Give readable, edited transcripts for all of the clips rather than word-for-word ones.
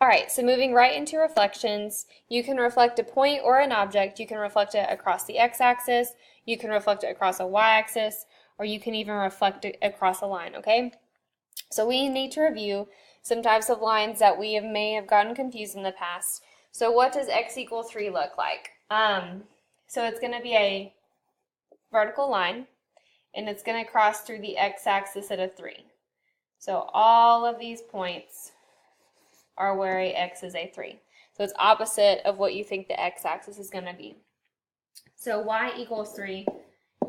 Alright, so moving right into reflections, you can reflect a point or an object. You can reflect it across the x-axis, you can reflect it across a y-axis, or you can even reflect it across a line, okay? So we need to review some types of lines that may have gotten confused in the past. So what does x equal 3 look like? So it's going to be a vertical line, and it's going to cross through the x-axis at a 3. So all of these points are where a x is a 3. So it's opposite of what you think the x-axis is going to be. So y equals 3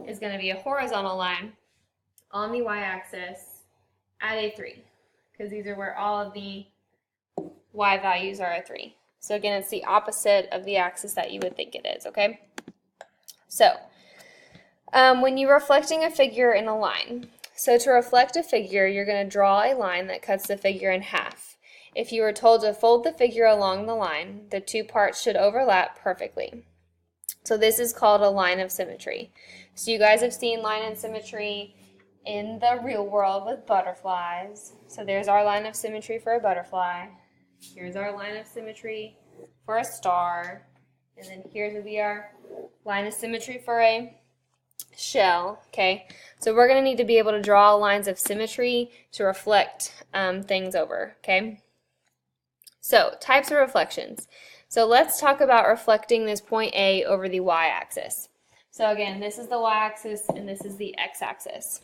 is going to be a horizontal line on the y-axis at a 3, because these are where all of the y values are a 3. So again, it's the opposite of the axis that you would think it is, okay? So when you're reflecting a figure in a line, so to reflect a figure, you're going to draw a line that cuts the figure in half. If you were told to fold the figure along the line, the two parts should overlap perfectly. So this is called a line of symmetry. So you guys have seen line and symmetry in the real world with butterflies. So there's our line of symmetry for a butterfly. Here's our line of symmetry for a star. And then here's will be our line of symmetry for a shell, okay? So we're going to need to be able to draw lines of symmetry to reflect things over, okay? So, types of reflections. So let's talk about reflecting this point A over the y-axis. So again, this is the y-axis and this is the x-axis.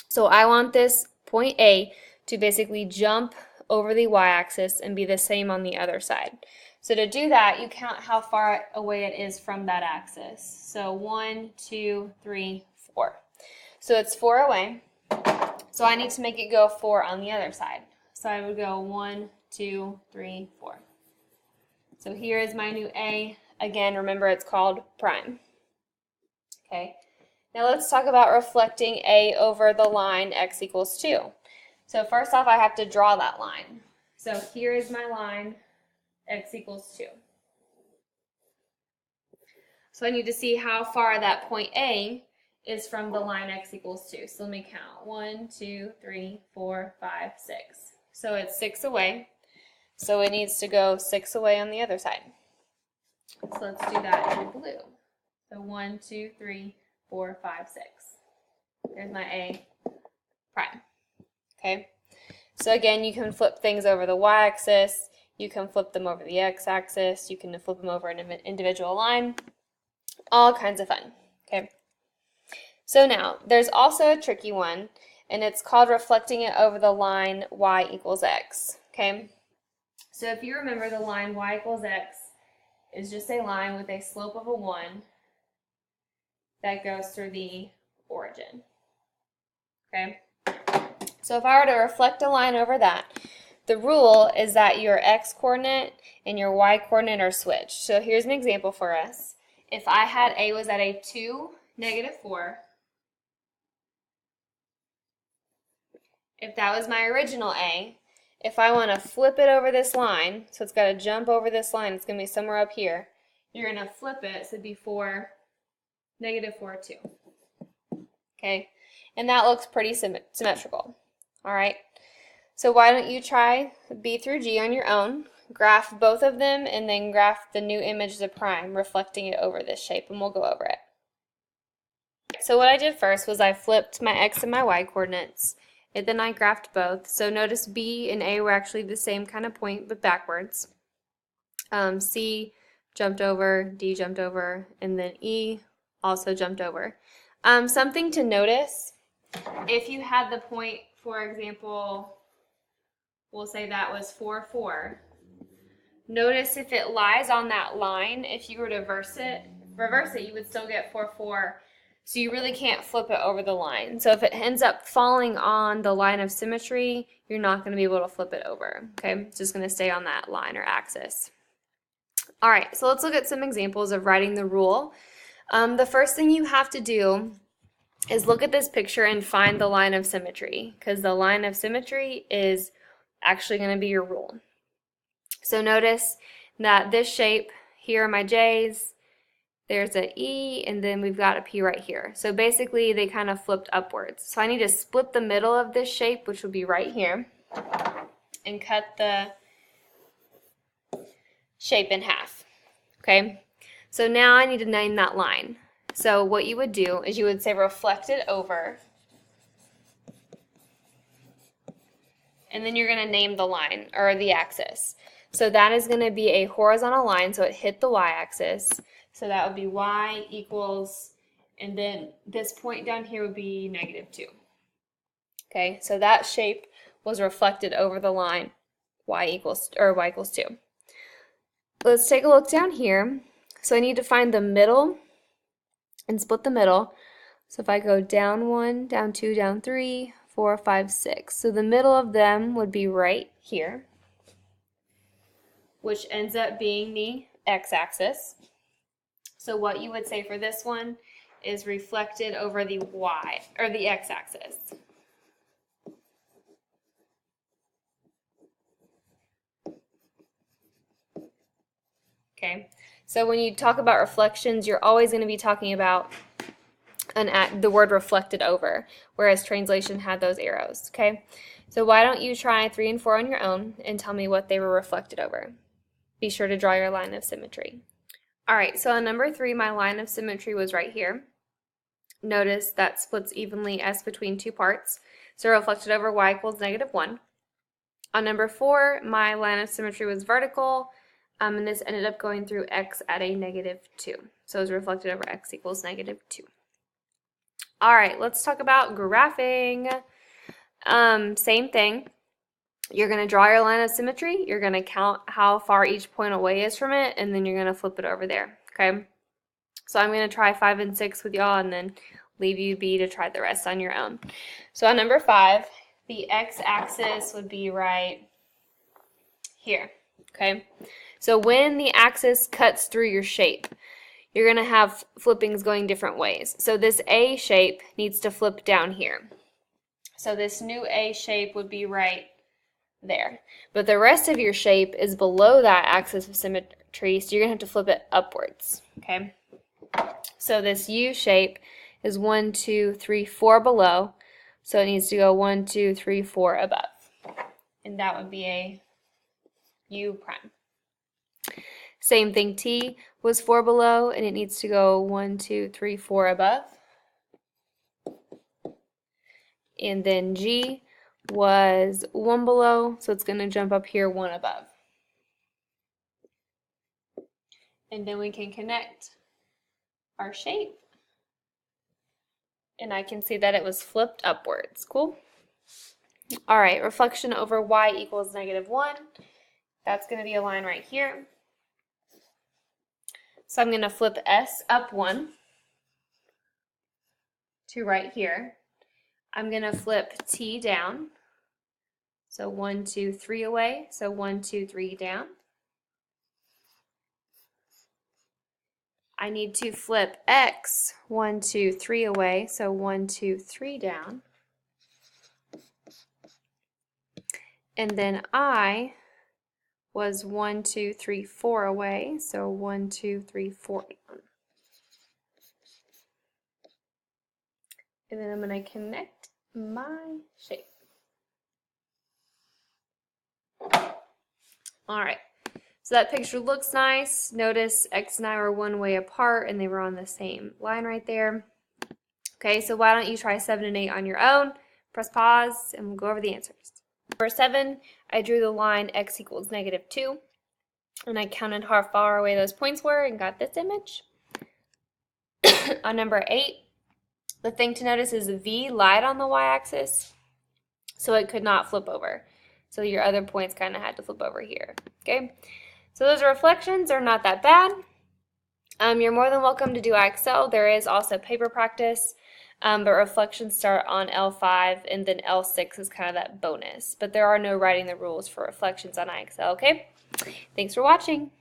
So I want this point A to basically jump over the y-axis and be the same on the other side. So to do that, you count how far away it is from that axis. So 1, 2, 3, 4. So it's 4 away. So I need to make it go 4 on the other side. So I would go 1, 2, 3, 4. So here is my new A. Again, remember it's called prime. Okay. Now let's talk about reflecting A over the line x equals 2. So first off, I have to draw that line. So here is my line, x equals 2. So I need to see how far that point A is from the line x equals 2. So let me count. 1, 2, 3, 4, 5, 6. So it's 6 away. So it needs to go 6 away on the other side. So let's do that in blue. So 1, 2, 3, 4, 5, 6. There's my A prime. Okay. So again, you can flip things over the y-axis. You can flip them over the x-axis. You can flip them over an individual line. All kinds of fun. Okay. So now, there's also a tricky one, and it's called reflecting it over the line y equals x. Okay. So if you remember, the line y equals x is just a line with a slope of a 1 that goes through the origin. Okay? So if I were to reflect a line over that, the rule is that your x-coordinate and your y-coordinate are switched. So here's an example for us. If I had A was at a 2, -4, if that was my original A, if I want to flip it over this line, so it's got to jump over this line, it's going to be somewhere up here, you're going to flip it, so it'd be 4, -4, 2. Okay, and that looks pretty symmetrical. All right, so why don't you try B through G on your own, graph both of them, and then graph the new image of prime, reflecting it over this shape, and we'll go over it. So what I did first was I flipped my x and my y coordinates, and then I graphed both. So notice B and A were actually the same kind of point, but backwards. C jumped over, D jumped over, and then E also jumped over. Something to notice, if you had the point, for example, we'll say that was 4, 4. Notice if it lies on that line, if you were to reverse it, you would still get 4, 4. So you really can't flip it over the line. So if it ends up falling on the line of symmetry, you're not going to be able to flip it over. Okay, it's just going to stay on that line or axis. All right, so let's look at some examples of writing the rule. The first thing you have to do is look at this picture and find the line of symmetry, because the line of symmetry is actually going to be your rule. So notice that this shape, here are my J's, there's an E, and then we've got a P right here. So basically they kind of flipped upwards. So I need to split the middle of this shape, which would be right here, and cut the shape in half. Okay, so now I need to name that line. So what you would do is you would say reflected over, and then you're going to name the line or the axis. So that is going to be a horizontal line, so it hit the y-axis. So that would be y equals, and then this point down here would be -2. Okay, so that shape was reflected over the line y equals 2. Let's take a look down here. So I need to find the middle and split the middle. So if I go down 1, down 2, down 3, 4, 5, 6. So the middle of them would be right here, which ends up being the x-axis. So what you would say for this one is reflected over the y, or the x-axis. Okay, so when you talk about reflections, you're always going to be talking about the word reflected over, whereas translation had those arrows. Okay, so why don't you try 3 and 4 on your own and tell me what they were reflected over. Be sure to draw your line of symmetry. All right, so on number 3, my line of symmetry was right here. Notice that splits evenly as between 2 parts, so reflected over y equals -1. On number 4, my line of symmetry was vertical, and this ended up going through x at a -2. So it was reflected over x equals -2. All right, let's talk about graphing. Same thing. You're going to draw your line of symmetry. You're going to count how far each point away is from it, and then you're going to flip it over there. Okay? So I'm going to try 5 and 6 with y'all, and then leave you be to try the rest on your own. So on number 5, the x-axis would be right here. Okay? So when the axis cuts through your shape, you're going to have flippings going different ways. So this A shape needs to flip down here. So this new A shape would be right there. But the rest of your shape is below that axis of symmetry, so you're going to have to flip it upwards. Okay? So this U shape is 1, 2, 3, 4 below, so it needs to go 1, 2, 3, 4 above. And that would be a U prime. Same thing, T was 4 below, and it needs to go 1, 2, 3, 4 above. And then G was 1 below, so it's going to jump up here 1 above. And then we can connect our shape. And I can see that it was flipped upwards. Cool? All right, reflection over y equals -1. That's going to be a line right here. So I'm going to flip S up 1 to right here. I'm going to flip T down. So 1, 2, 3 away. So 1, 2, 3 down. I need to flip X 1, 2, 3 away. So 1, 2, 3 down. And then I was 1, 2, 3, 4 away. So 1, 2, 3, 4 down. And then I'm going to connect my shape. All right, so that picture looks nice. Notice X and I were 1 way apart and they were on the same line right there. Okay, so why don't you try 7 and 8 on your own? Press pause and we'll go over the answers. For 7, I drew the line x equals -2, and I counted how far away those points were and got this image. On number 8, the thing to notice is V lied on the y-axis, so it could not flip over. So your other points kind of had to flip over here. Okay, so those reflections are not that bad. You're more than welcome to do IXL. There is also paper practice, but reflections start on L5, and then L6 is kind of that bonus. But there are no writing the rules for reflections on IXL, okay? Thanks for watching.